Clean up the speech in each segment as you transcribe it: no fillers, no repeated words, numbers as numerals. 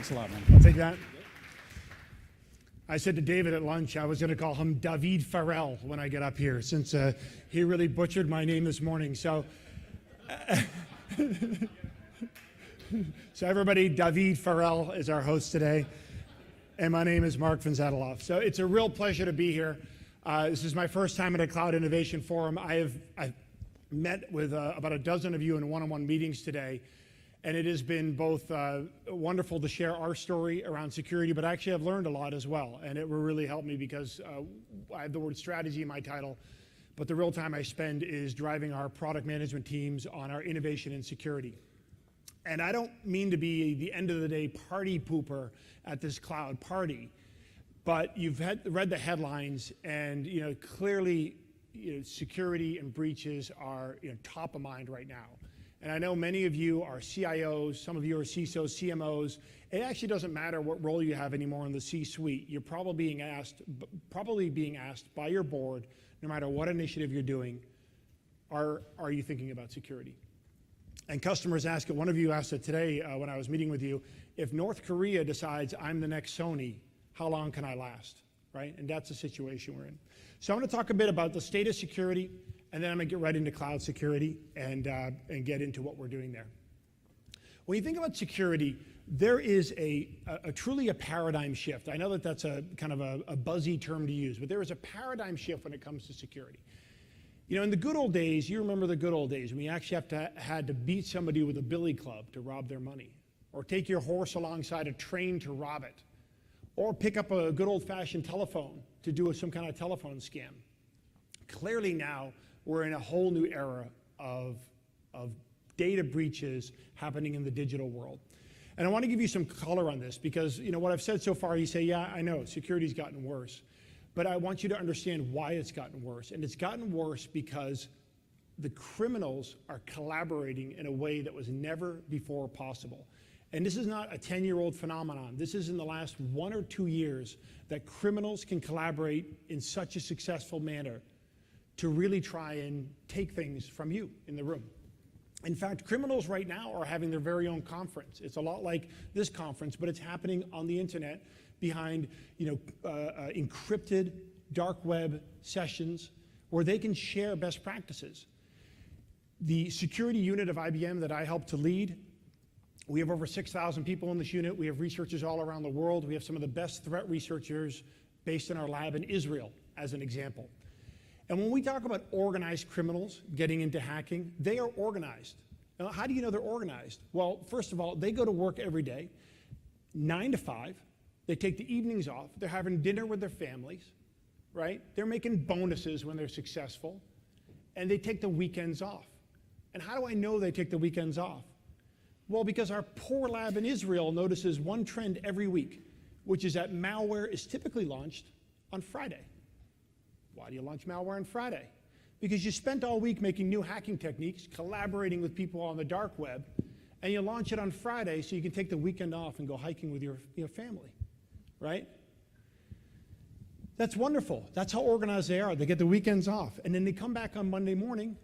Thanks a lot, man. I'll take that. I said to David at lunch, I was going to call him David Farrell when I get up here, since he really butchered my name this morning. So, so everybody, David Farrell is our host today, and my name is Marc VanZadelhoff. So it's a real pleasure to be here. This is my first time at a Cloud Innovation Forum. I've met with about a dozen of you in one-on-one meetings today. And it has been both wonderful to share our story around security, but actually I've learned a lot as well. And it will really help me because I have the word strategy in my title, but the real time I spend is driving our product management teams on our innovation and security. And I don't mean to be the end of the day party pooper at this cloud party, but you've read the headlines, and clearly security and breaches are top of mind right now. And I know many of you are CIOs, some of you are CISOs, CMOs. It actually doesn't matter what role you have anymore in the C-suite. You're probably being asked by your board, no matter what initiative you're doing, are you thinking about security? And customers ask it. One of you asked it today when I was meeting with you, if North Korea decides I'm the next Sony, how long can I last, right? And that's the situation we're in. So I'm going to talk a bit about the state of security, and then I'm going to get right into cloud security and get into what we're doing there. When you think about security, there is truly a paradigm shift. I know that that's a kind of a buzzy term to use, but there is a paradigm shift when it comes to security. In the good old days, you remember the good old days when you actually had to beat somebody with a billy club to rob their money, or take your horse alongside a train to rob it, or pick up a good old-fashioned telephone to do some kind of telephone scam. Clearly now, we're in a whole new era of data breaches happening in the digital world. And I want to give you some color on this because what I've said so far, you say, yeah, I know, security's gotten worse. But I want you to understand why it's gotten worse. And it's gotten worse because the criminals are collaborating in a way that was never before possible. And this is not a 10-year-old phenomenon. This is in the last 1 or 2 years that criminals can collaborate in such a successful manner to really try and take things from you in the room. In fact, criminals right now are having their very own conference. It's a lot like this conference, but it's happening on the internet behind encrypted dark web sessions where they can share best practices. The security unit of IBM that I helped to lead, we have over 6,000 people in this unit. We have researchers all around the world. We have some of the best threat researchers based in our lab in Israel, as an example. And when we talk about organized criminals getting into hacking, they are organized. Now, how do you know they're organized? Well, first of all, they go to work every day, 9 to 5. They take the evenings off. They're having dinner with their families, right? They're making bonuses when they're successful. And they take the weekends off. And how do I know they take the weekends off? Well, because our poor lab in Israel notices one trend every week, which is that malware is typically launched on Friday. Why do you launch malware on Friday? Because you spent all week making new hacking techniques, collaborating with people on the dark web, and you launch it on Friday so you can take the weekend off and go hiking with your family, right? That's wonderful. That's how organized they are. They get the weekends off, and then they come back on Monday morning,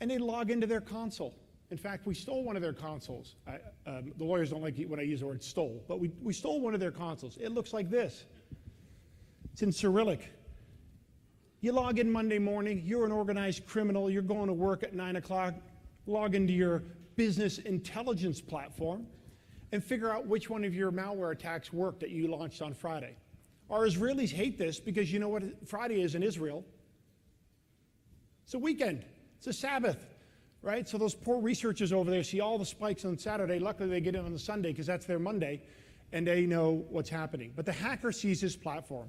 and they log into their console. In fact, we stole one of their consoles. The lawyers don't like it when I use the word stole, but we stole one of their consoles. It looks like this. It's in Cyrillic. You log in Monday morning, you're an organized criminal, you're going to work at 9 o'clock, log into your business intelligence platform, and figure out which one of your malware attacks worked that you launched on Friday. Our Israelis hate this because you know what Friday is in Israel? It's a weekend. It's a Sabbath, right? So those poor researchers over there see all the spikes on Saturday. Luckily, they get in on the Sunday because that's their Monday, and they know what's happening. But the hacker sees this platform.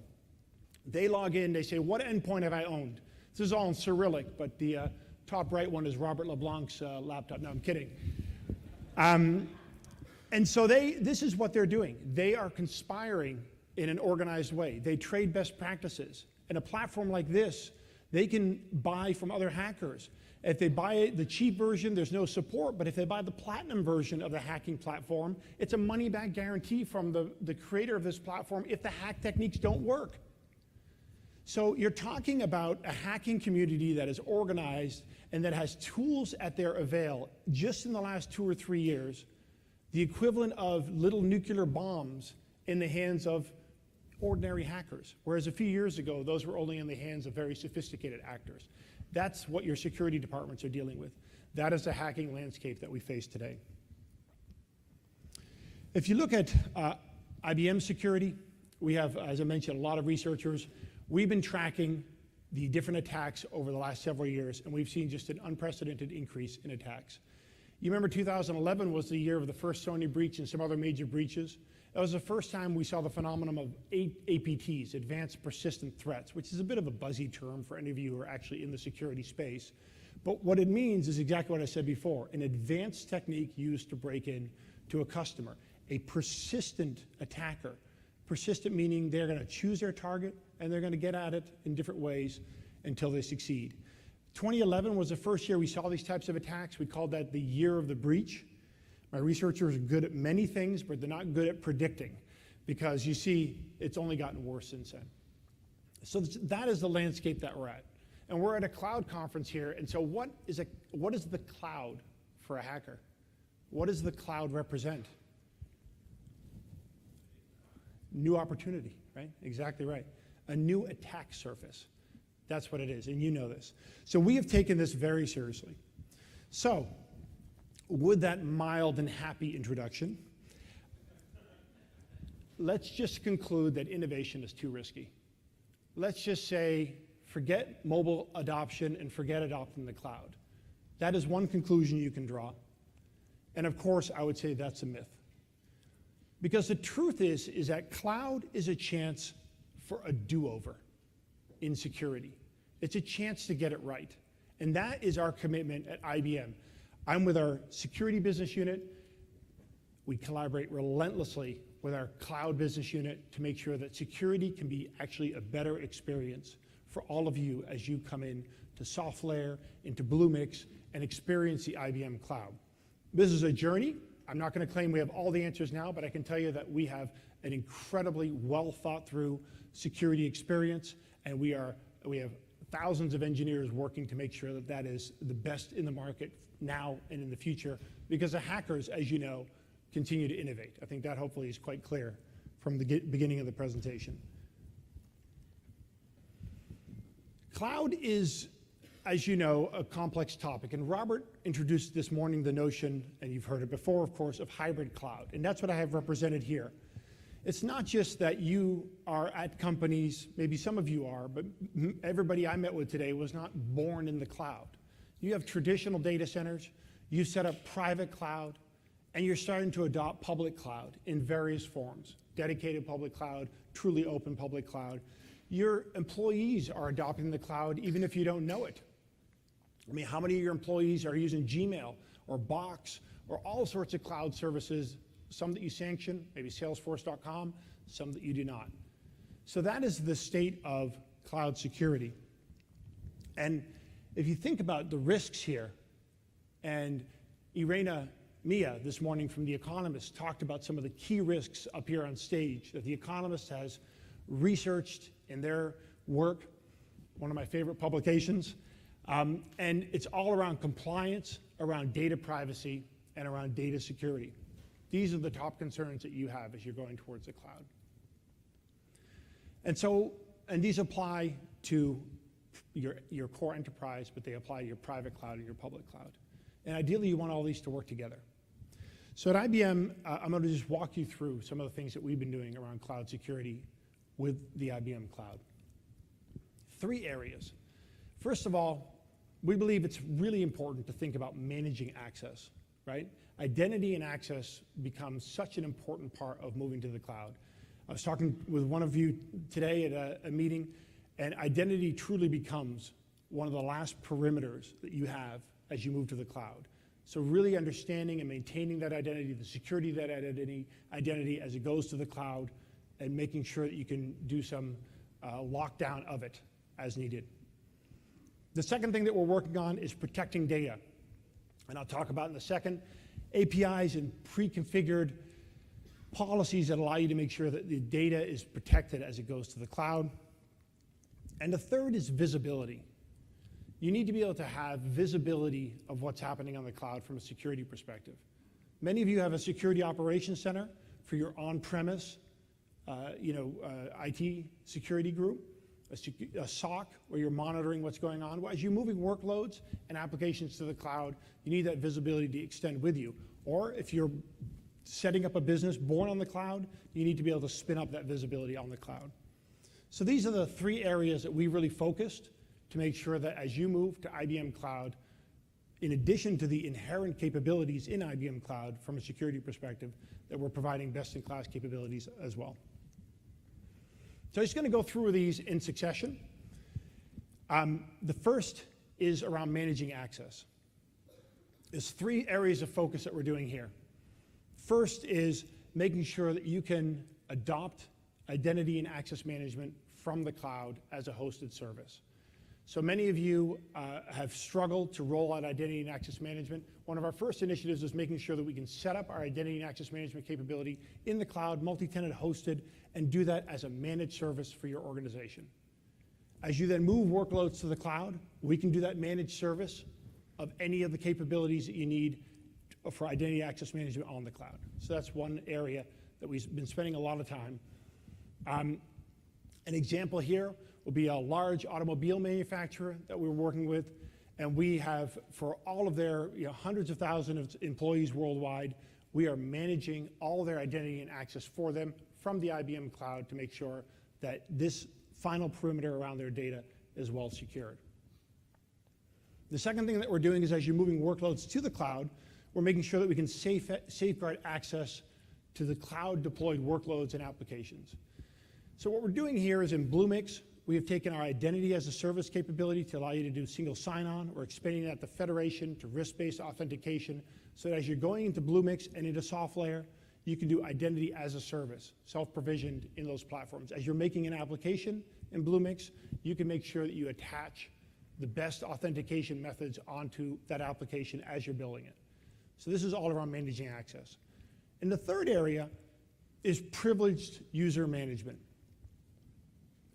They log in, they say, what endpoint have I owned? This is all in Cyrillic, but the top right one is Robert LeBlanc's laptop. No, I'm kidding. And so this is what they're doing. They are conspiring in an organized way. They trade best practices. And a platform like this, they can buy from other hackers. If they buy the cheap version, there's no support, but if they buy the platinum version of the hacking platform, it's a money-back guarantee from the creator of this platform if the hack techniques don't work. So you're talking about a hacking community that is organized and that has tools at their avail just in the last 2 or 3 years the equivalent of little nuclear bombs in the hands of ordinary hackers, whereas a few years ago, those were only in the hands of very sophisticated actors. That's what your security departments are dealing with. That is the hacking landscape that we face today. If you look at IBM security, we have, as I mentioned, a lot of researchers. We've been tracking the different attacks over the last several years, and we've seen just an unprecedented increase in attacks. You remember 2011 was the year of the first Sony breach and some other major breaches. That was the first time we saw the phenomenon of APTs, Advanced Persistent Threats, which is a bit of a buzzy term for any of you who are actually in the security space. But what it means is exactly what I said before, an advanced technique used to break in to a customer, a persistent attacker. Persistent meaning they're going to choose their target and they're going to get at it in different ways until they succeed. 2011 was the first year we saw these types of attacks. We called that the year of the breach. My researchers are good at many things, but they're not good at predicting, because you see, it's only gotten worse since then. So that is the landscape that we're at. And we're at a cloud conference here, and so what is the cloud for a hacker? What does the cloud represent? New opportunity, right? Exactly right. A new attack surface. That's what it is, and you know this. So we have taken this very seriously. So, with that mild and happy introduction, let's just conclude that innovation is too risky. Let's just say, forget mobile adoption and forget adopting the cloud. That is one conclusion you can draw. And of course, I would say that's a myth. Because the truth is that cloud is a chance for a do-over in security. It's a chance to get it right. And that is our commitment at IBM. I'm with our security business unit. We collaborate relentlessly with our cloud business unit to make sure that security can be actually a better experience for all of you as you come in to SoftLayer, into Bluemix, and experience the IBM cloud. This is a journey. I'm not going to claim we have all the answers now, but I can tell you that we have an incredibly well thought through security experience, and we have thousands of engineers working to make sure that that is the best in the market now and in the future, because the hackers, as you know, continue to innovate. I think that hopefully is quite clear from the beginning of the presentation. Cloud is, as you know, a complex topic, and Robert introduced this morning the notion, and you've heard it before, of course, of hybrid cloud, and that's what I have represented here. It's not just that you are at companies, maybe some of you are, but everybody I met with today was not born in the cloud. You have traditional data centers, you set up private cloud, and you're starting to adopt public cloud in various forms. Dedicated public cloud, truly open public cloud. Your employees are adopting the cloud even if you don't know it. I mean, how many of your employees are using Gmail or Box or all sorts of cloud services, some that you sanction, maybe Salesforce.com, some that you do not. So that is the state of cloud security. And if you think about the risks here, and Irena Mia this morning from The Economist talked about some of the key risks up here on stage that The Economist has researched in their work, one of my favorite publications. And it's all around compliance, around data privacy, and around data security. These are the top concerns that you have as you're going towards the cloud. And these apply to your core enterprise, but they apply to your private cloud and your public cloud. And ideally, you want all these to work together. So at IBM, I'm going to just walk you through some of the things that we've been doing around cloud security with the IBM cloud. 3 areas. First of all, we believe it's really important to think about managing access, right? Identity and access becomes such an important part of moving to the cloud. I was talking with one of you today at a meeting, and identity truly becomes one of the last perimeters that you have as you move to the cloud. So really understanding and maintaining that identity, the security of that identity as it goes to the cloud, and making sure that you can do some lockdown of it as needed. The second thing that we're working on is protecting data. And I'll talk about in a second. APIs and pre-configured policies that allow you to make sure that the data is protected as it goes to the cloud. And the third is visibility. You need to be able to have visibility of what's happening on the cloud from a security perspective. Many of you have a security operations center for your on-premise IT security group, a SOC where you're monitoring what's going on. As you're moving workloads and applications to the cloud, you need that visibility to extend with you. Or if you're setting up a business born on the cloud, you need to be able to spin up that visibility on the cloud. So these are the three areas that we really focused to make sure that as you move to IBM Cloud, in addition to the inherent capabilities in IBM Cloud from a security perspective, that we're providing best-in-class capabilities as well. So I'm just going to go through these in succession. The first is around managing access. There's three areas of focus that we're doing here. First is making sure that you can adopt identity and access management from the cloud as a hosted service. So many of you have struggled to roll out identity and access management. One of our first initiatives is making sure that we can set up our identity and access management capability in the cloud, multi-tenant hosted, and do that as a managed service for your organization. As you then move workloads to the cloud, we can do that managed service of any of the capabilities that you need for identity access management on the cloud. So that's one area that we've been spending a lot of time. An example here will be a large automobile manufacturer that we're working with, and we have, for all of their hundreds of thousands of employees worldwide, we are managing all their identity and access for them from the IBM Cloud to make sure that this final perimeter around their data is well secured. The second thing that we're doing is as you're moving workloads to the cloud, we're making sure that we can safeguard access to the cloud deployed workloads and applications. So what we're doing here is in Bluemix, we have taken our identity as a service capability to allow you to do single sign-on. We're expanding that to federation, to risk-based authentication, so that as you're going into Bluemix and into SoftLayer, you can do identity as a service, self-provisioned in those platforms. As you're making an application in Bluemix, you can make sure that you attach the best authentication methods onto that application as you're building it. So this is all around managing access. And the third area is privileged user management.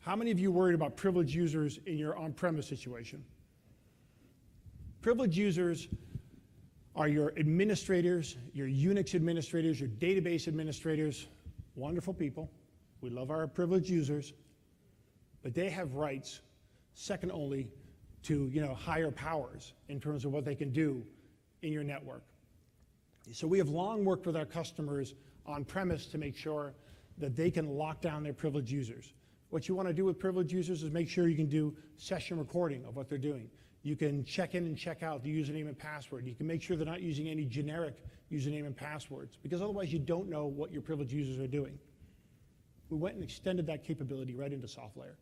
How many of you worried about privileged users in your on-premise situation? Privileged users are your administrators, your Unix administrators, your database administrators, wonderful people. We love our privileged users, but they have rights second only to higher powers in terms of what they can do in your network. So we have long worked with our customers on premise to make sure that they can lock down their privileged users. What you want to do with privileged users is make sure you can do session recording of what they're doing. You can check in and check out the username and password. You can make sure they're not using any generic username and passwords, because otherwise you don't know what your privileged users are doing. We went and extended that capability right into SoftLayer.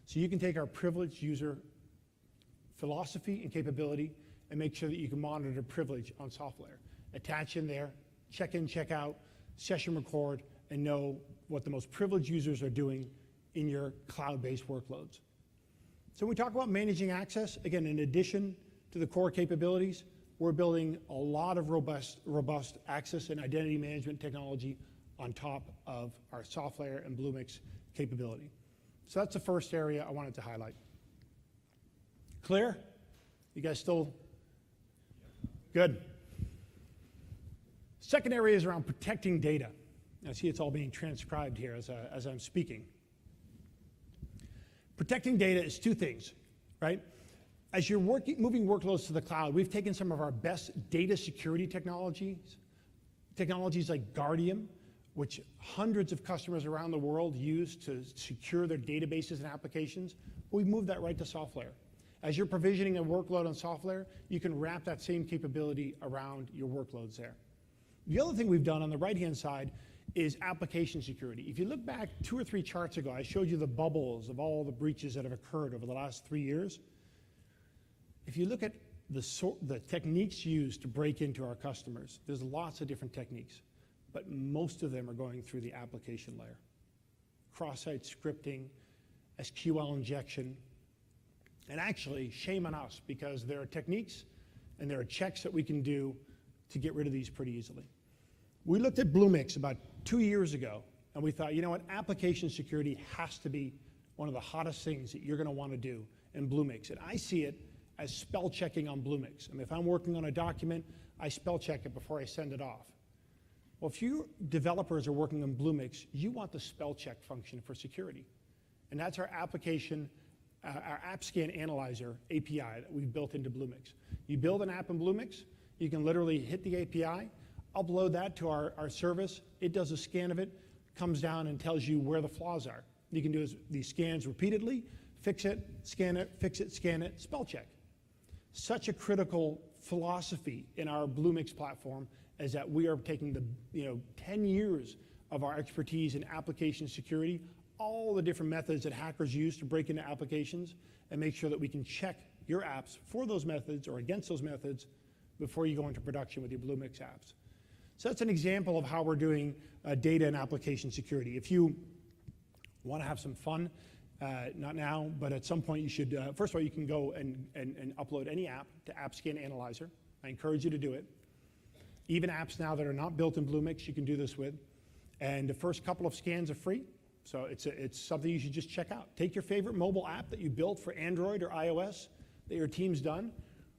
So you can take our privileged user philosophy and capability and make sure that you can monitor privilege on SoftLayer. Attach in there, check in, check out, session record, and know what the most privileged users are doing in your cloud-based workloads. So when we talk about managing access, again, in addition to the core capabilities, we're building a lot of robust access and identity management technology on top of our SoftLayer and Bluemix capability. So that's the first area I wanted to highlight. Clear? You guys still? Good. Second area is around protecting data. I see it's all being transcribed here as I'm speaking. Protecting data is two things, right? As you're moving workloads to the cloud, we've taken some of our best data security technologies like Guardium, which hundreds of customers around the world use to secure their databases and applications. We've moved that right to SoftLayer. As you're provisioning a workload on SoftLayer, you can wrap that same capability around your workloads there. The other thing we've done on the right-hand side is application security. If you look back 2 or 3 charts ago, I showed you the bubbles of all the breaches that have occurred over the last 3 years. If you look at the techniques used to break into our customers, there's lots of different techniques, but most of them are going through the application layer. Cross-site scripting, SQL injection, and actually, shame on us, because there are techniques and there are checks that we can do to get rid of these pretty easily. We looked at Bluemix about 2 years ago, and we thought, you know what, application security has to be one of the hottest things that you're going to want to do in Bluemix. And I see it as spell checking on Bluemix. I mean, if I'm working on a document, I spell check it before I send it off. Well, if you developers are working on Bluemix, you want the spell check function for security. And that's our application, our App Scan Analyzer API that we've built into Bluemix. You build an app in Bluemix, you can literally hit the API, upload that to our service, it does a scan of it, comes down and tells you where the flaws are. You can do these scans repeatedly, fix it, scan it, fix it, scan it, spell check. Such a critical philosophy in our Bluemix platform is that we are taking the 10 years of our expertise in application security, all the different methods that hackers use to break into applications, and make sure that we can check your apps for those methods or against those methods before you go into production with your Bluemix apps. So that's an example of how we're doing data and application security. If you want to have some fun, not now, but at some point you should, first of all, you can go and upload any app to App Scan Analyzer. I encourage you to do it. Even apps now that are not built in Bluemix, you can do this with. And the first couple of scans are free, so it's something you should just check out. Take your favorite mobile app that you built for Android or iOS that your team's done,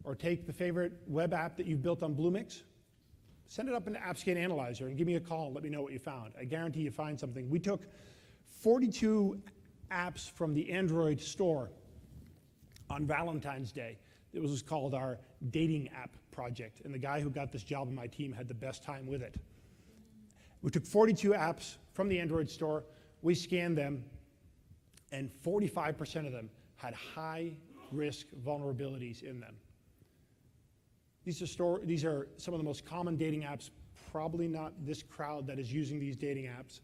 or take the favorite web app that you've built on Bluemix, send it up into App Scan Analyzer and give me a call and let me know what you found. I guarantee you find something. We took 42 apps from the Android store on Valentine's Day. It was called our dating app project, and the guy who got this job on my team had the best time with it. We took 42 apps from the Android store, we scanned them, and 45% of them had high-risk vulnerabilities in them. These are some of the most common dating apps, probably not this crowd that is using these dating apps,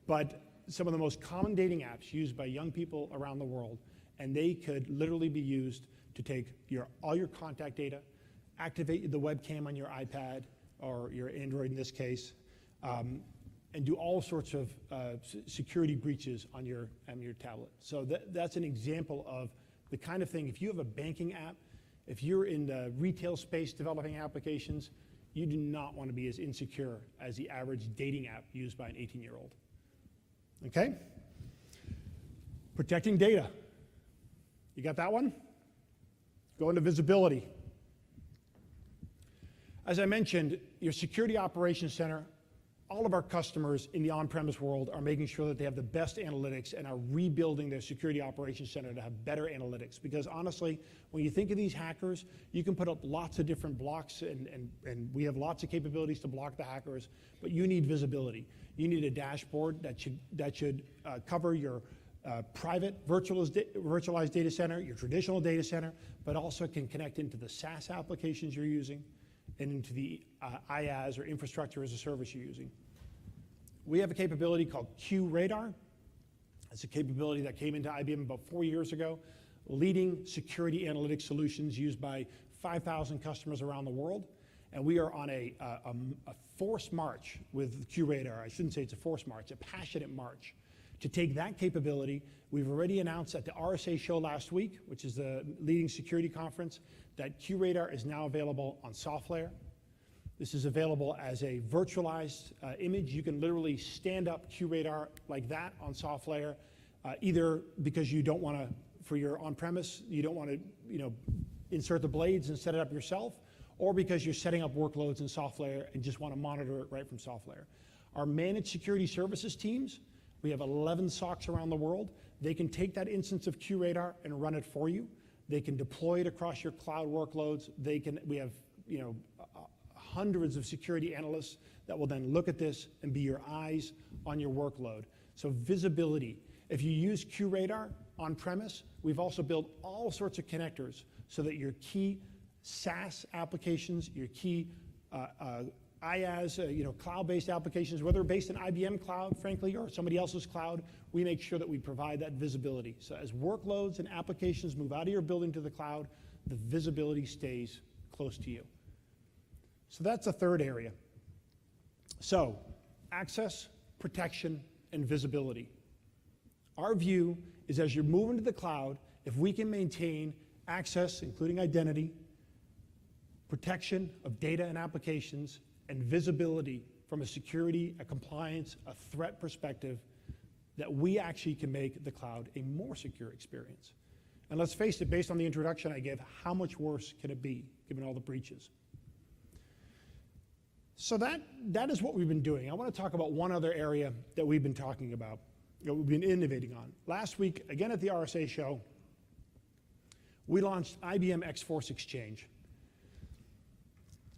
but some of the most common dating apps used by young people around the world, and they could literally be used to take all your contact data, activate the webcam on your iPad, or your Android in this case, and do all sorts of security breaches on your tablet. So that's an example of the kind of thing, if you have a banking app, if you're in the retail space developing applications, you do not want to be as insecure as the average dating app used by an 18-year-old. Okay? Protecting data. You got that one? Go into visibility. As I mentioned, your security operations center, all of our customers in the on-premise world are making sure that they have the best analytics and are rebuilding their security operations center to have better analytics. Because honestly, when you think of these hackers, you can put up lots of different blocks, and we have lots of capabilities to block the hackers, but you need visibility. You need a dashboard that should cover your private virtualized data center, your traditional data center, but also can connect into the SaaS applications you're using and into the IaaS or infrastructure as a service you're using. We have a capability called QRadar. It's a capability that came into IBM about 4 years ago, leading security analytics solutions used by 5,000 customers around the world. And we are on a forced march with QRadar. I shouldn't say it's a forced march, a passionate march. To take that capability, we've already announced at the RSA show last week, which is the leading security conference, that QRadar is now available on SoftLayer. This is available as a virtualized image. You can literally stand up QRadar like that on SoftLayer, either because you don't want to, for your on-premise, you don't want to insert the blades and set it up yourself, or because you're setting up workloads in SoftLayer and just want to monitor it right from SoftLayer. Our managed security services teams, we have 11 SOCs around the world. They can take that instance of QRadar and run it for you. They can deploy it across your cloud workloads. We have hundreds of security analysts that will then look at this and be your eyes on your workload. So visibility. If you use QRadar on premise, we've also built all sorts of connectors so that your key SaaS applications, your key IaaS, cloud-based applications, whether based in IBM cloud, frankly, or somebody else's cloud, we make sure that we provide that visibility. So as workloads and applications move out of your building to the cloud, the visibility stays close to you. So that's the third area. So access, protection, and visibility. Our view is as you're moving to the cloud, if we can maintain access, including identity, protection of data and applications, and visibility from a security, a compliance, a threat perspective, that we actually can make the cloud a more secure experience. And let's face it, based on the introduction I gave, how much worse can it be, given all the breaches? So that is what we've been doing. I want to talk about one other area that we've been talking about, that we've been innovating on. Last week, again at the RSA show, we launched IBM X-Force Exchange.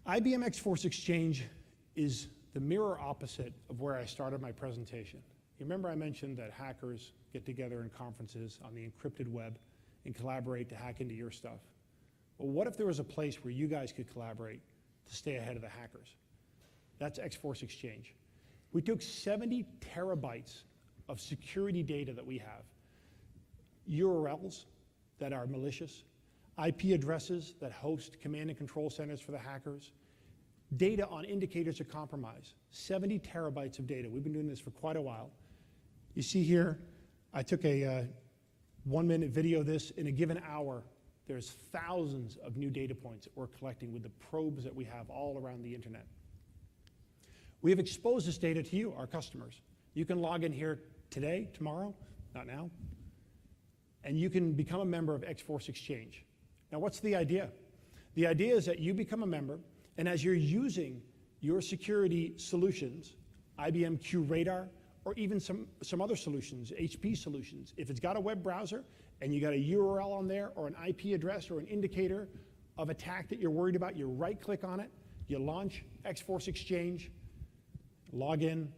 IBM X-Force Exchange is the mirror opposite of where I started my presentation. You remember I mentioned that hackers get together in conferences on the encrypted web and collaborate to hack into your stuff. Well, what if there was a place where you guys could collaborate to stay ahead of the hackers? That's X-Force Exchange. We took 70 terabytes of security data that we have, URLs that are malicious, IP addresses that host command and control centers for the hackers, data on indicators of compromise, 70 terabytes of data. We've been doing this for quite a while. You see here, I took a 1-minute video of this. In a given hour, there's thousands of new data points that we're collecting with the probes that we have all around the internet. We have exposed this data to you, our customers. You can log in here today, tomorrow, not now, and you can become a member of X-Force Exchange. Now, what's the idea? The idea is that you become a member, and as you're using your security solutions, IBM QRadar, or even some other solutions, HP solutions, if it's got a web browser and you got a URL on there or an IP address or an indicator of attack that you're worried about, you right-click on it, you launch X-Force Exchange, log in,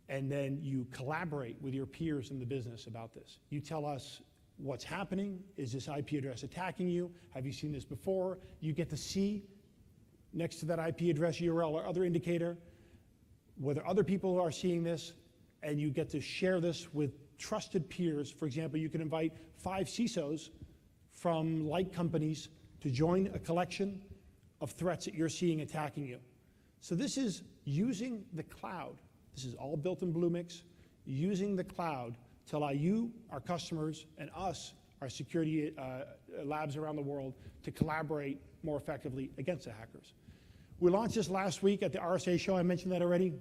and then you collaborate with your peers in the business about this. You tell us what's happening. Is this IP address attacking you? Have you seen this before? You get to see next to that IP address, URL, or other indicator whether other people are seeing this, and you get to share this with trusted peers. For example, you can invite 5 CISOs from like companies to join a collection of threats that you're seeing attacking you. So this is using the cloud. This is all built in Bluemix, using the cloud to allow you, our customers, and us, our security labs around the world, to collaborate more effectively against the hackers. We launched this last week at the RSA show. I mentioned that already.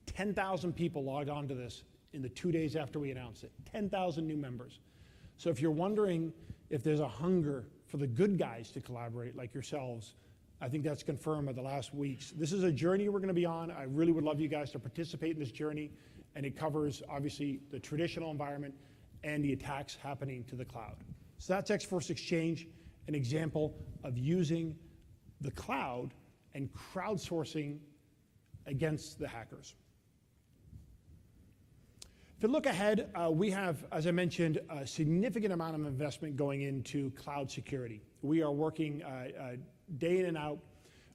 10,000 people logged on to this in the 2 days after we announced it. 10,000 new members. So if you're wondering if there's a hunger for the good guys to collaborate like yourselves, I think that's confirmed by the last weeks. This is a journey we're going to be on. I really would love you guys to participate in this journey, and it covers, obviously, the traditional environment and the attacks happening to the cloud. So that's X-Force Exchange, an example of using the cloud and crowdsourcing against the hackers. If you look ahead, we have, as I mentioned, a significant amount of investment going into cloud security. We are working day in and out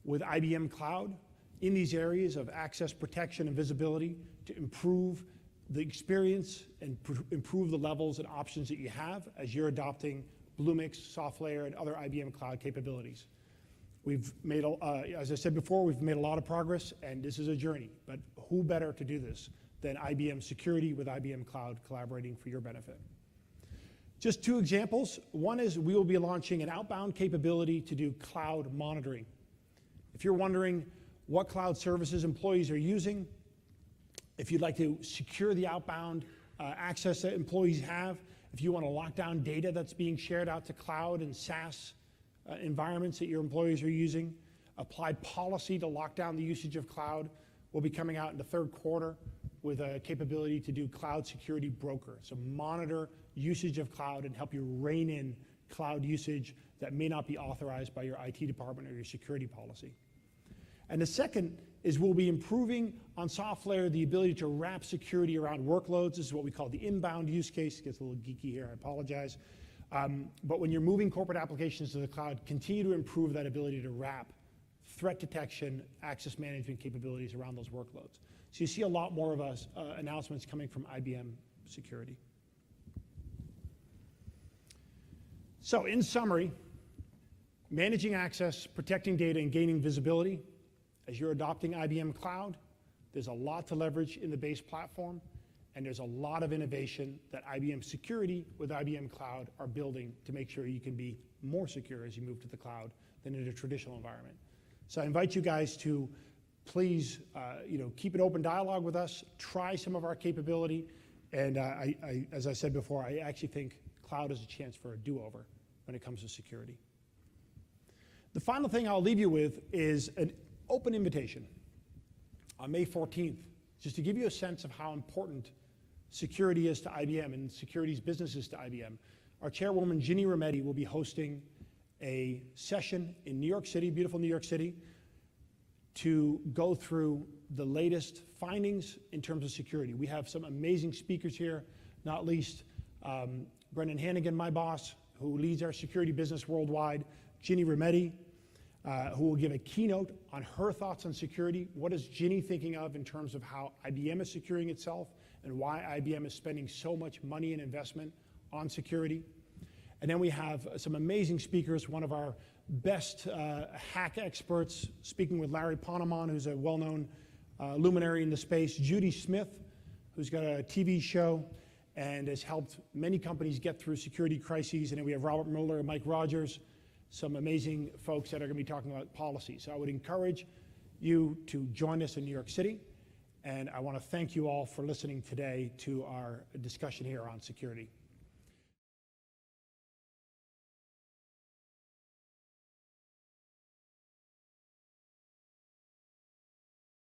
with IBM Cloud in these areas of access protection and visibility to improve the experience and improve the levels and options that you have as you're adopting Bluemix, SoftLayer, and other IBM Cloud capabilities. We've made, as I said before, we've made a lot of progress, and this is a journey. But who better to do this than IBM Security with IBM Cloud collaborating for your benefit? Just 2 examples. One is we will be launching an outbound capability to do cloud monitoring. If you're wondering what cloud services employees are using, if you'd like to secure the outbound access that employees have, if you want to lock down data that's being shared out to cloud and SaaS environments that your employees are using, apply policy to lock down the usage of cloud, we'll be coming out in the 3rd quarter with a capability to do cloud security broker. So monitor usage of cloud and help you rein in cloud usage that may not be authorized by your IT department or your security policy. And the second is we'll be improving on SoftLayer the ability to wrap security around workloads. This is what we call the inbound use case. It gets a little geeky here, I apologize. But when you're moving corporate applications to the cloud, continue to improve that ability to wrap threat detection, access management capabilities around those workloads. So you see a lot more of us announcements coming from IBM Security. So in summary, managing access, protecting data, and gaining visibility. As you're adopting IBM Cloud, there's a lot to leverage in the base platform, and there's a lot of innovation that IBM Security with IBM Cloud are building to make sure you can be more secure as you move to the cloud than in a traditional environment. So I invite you guys to please keep an open dialogue with us, try some of our capability, and as I said before, I actually think cloud cloud is a chance for a do-over when it comes to security. The final thing I'll leave you with is an open invitation on May 14th, just to give you a sense of how important security is to IBM and security's business is to IBM. Our chairwoman, Ginny Rometty, will be hosting a session in New York City, beautiful New York City, to go through the latest findings in terms of security. We have some amazing speakers here, not least Brendan Hannigan, my boss, who leads our security business worldwide, Ginny Rometty, who will give a keynote on her thoughts on security. What is Ginny thinking of in terms of how IBM is securing itself and why IBM is spending so much money and investment on security? And then we have some amazing speakers, one of our best hack experts, speaking with Larry Ponemon, who's a well-known luminary in the space, Judy Smith, who's got a TV show and has helped many companies get through security crises. And then we have Robert Mueller and Mike Rogers, some amazing folks that are going to be talking about policy. So I would encourage you to join us in New York City. And I want to thank you all for listening today to our discussion here on security.